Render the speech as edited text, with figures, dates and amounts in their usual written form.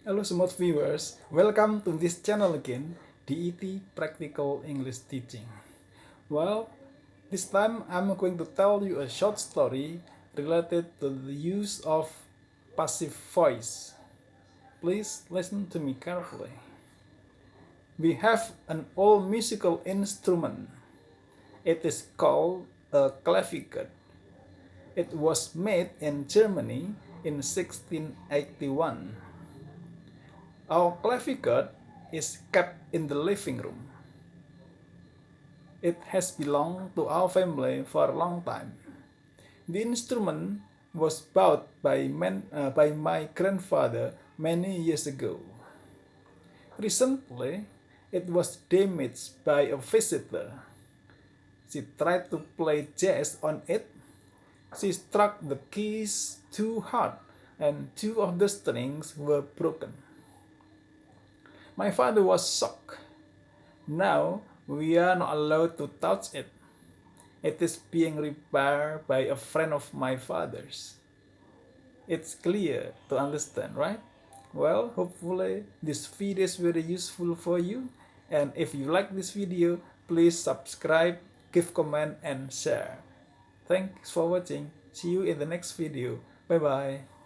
Hello smart viewers, welcome to this channel again, DET Practical English Teaching. Well, this time I'm going to tell you a short story related to the use of passive voice. Please listen to me carefully. We have an old musical instrument. It is called a clavichord. It was made in Germany in 1681. Our clavichord is kept in the living room. It has belonged to our family for a long time. The instrument was bought by my grandfather many years ago. Recently, it was damaged by a visitor. She tried to play jazz on it. She struck the keys too hard, and two of the strings were broken. My father was shocked. Now we are not allowed to touch it. It is being repaired by a friend of my father's. It's clear to understand, right? Well, hopefully this video is very useful for you. And if you like this video, please subscribe, give comment, and share. Thanks for watching. See you in the next video. Bye bye.